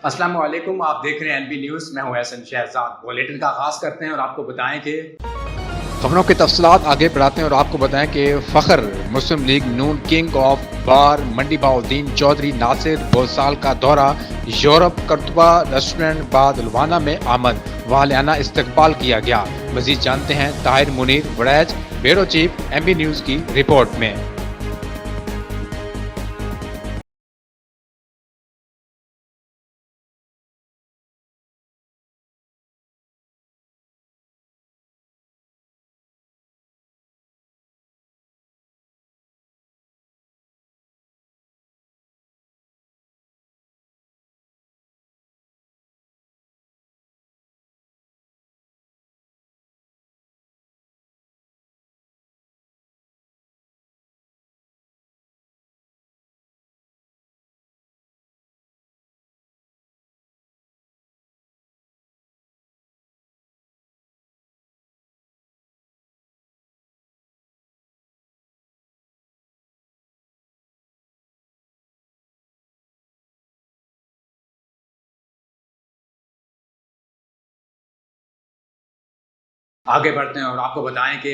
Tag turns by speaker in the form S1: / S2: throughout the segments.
S1: السلام علیکم، آپ دیکھ رہے ہیں این بی نیوز۔ میں ہوں احسن شہزاد۔ بلیٹن کا آغاز کرتے ہیں اور آپ کو بتائیں کہ
S2: خبروں کی تفصیلات آگے بڑھاتے ہیں اور آپ کو بتائیں کہ فخر مسلم لیگ نون کنگ آف بار منڈی بہاؤالدین چودھری ناصر بوسال کا دورہ یورپ کرتبہ ریسٹورنٹ بعد لوانا میں آمد، والہانہ استقبال کیا گیا۔ مزید جانتے ہیں Tahir Munir Warraich, bureau chief N B news کی رپورٹ میں۔
S1: آگے بڑھتے ہیں اور آپ کو بتائیں کہ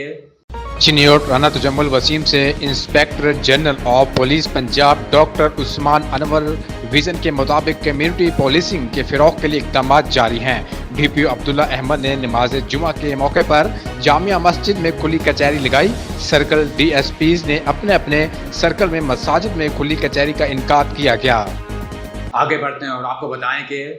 S2: چنیوٹ رانا تجمل وسیم سے inspector general of police Punjab doctor Usman Anwar vision کے مطابق کمیونٹی پولیسنگ کے فروغ کے لیے اقدامات جاری ہیں۔ ڈی پی او عبداللہ احمد نے نماز جمعہ کے موقع پر جامعہ مسجد میں کھلی کچہری لگائی۔ سرکل ڈی ایس پیز نے اپنے اپنے سرکل میں مساجد میں کھلی کچہری کا انعقاد کیا گیا۔
S1: آگے بڑھتے ہیں اور آپ کو بتائیں کہ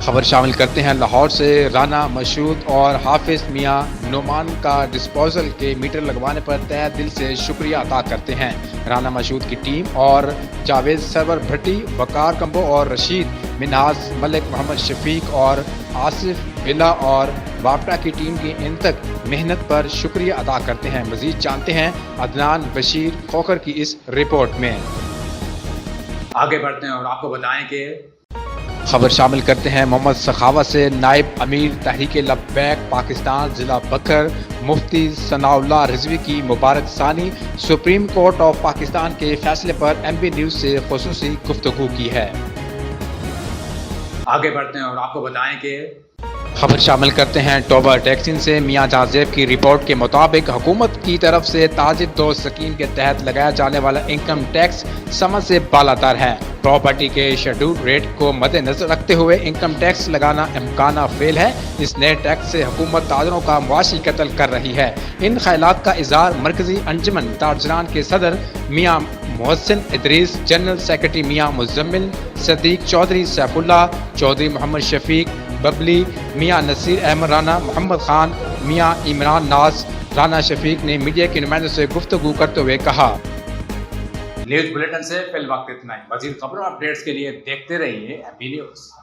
S2: خبر شامل کرتے ہیں لاہور سے۔ رانا مشہود اور حافظ میاں نعمان کا ڈسپوزل کے میٹر لگوانے پر تہہ دل سے شکریہ ادا کرتے ہیں۔ رانا مشہود کی ٹیم اور جاوید سرور بھٹی، وقار کمبو اور رشید منہاز ملک، محمد شفیق اور آصف بلا اور واپٹا کی ٹیم کی ان تک محنت پر شکریہ ادا کرتے ہیں۔ مزید جانتے ہیں عدنان بشیر کھوکھر کی اس رپورٹ میں۔
S1: آگے بڑھتے ہیں اور آپ کو بتائیں کہ
S2: خبر شامل کرتے ہیں محمد سخاوت سے۔ نائب امیر تحریک لبیک پاکستان ضلع بکر مفتی ثناء اللہ رضوی کی مبارک ثانی۔ سپریم کورٹ آف پاکستان کے فیصلے پر این بی نیوز سے خصوصی گفتگو کی ہے۔
S1: آگے بڑھتے ہیں اور آپ کو بتائیں کہ
S2: خبر شامل کرتے ہیں ٹوبر ٹیکسن سے۔ میاں جہاں زیب کی رپورٹ کے مطابق حکومت کی طرف سے تاجر دوست اسکیم کے تحت لگایا جانے والا انکم ٹیکس سمجھ سے بالا تر ہے۔ پراپرٹی کے شیڈول ریٹ کو مد نظر رکھتے ہوئے انکم ٹیکس لگانا امکانہ فعل ہے۔ اس نئے ٹیکس سے حکومت تاجروں کا معاشی قتل کر رہی ہے۔ ان خیالات کا اظہار مرکزی انجمن تاجران کے صدر میاں محسن ادریس، جنرل سیکرٹری میاں مزمل صدیق چودھری، سیف اللہ چودھری، محمد شفیق ببلی، میاں نصیر احمد رانا، محمد خان، میاں عمران ناز رانا شفیق نے میڈیا کے نمائندوں سے گفتگو کرتے ہوئے کہا۔
S1: نیوز بلیٹن سے فی الوقت اتنا ہی۔ مزید خبروں اور اپڈیٹس کے لیے دیکھتے رہیے این بی نیوز۔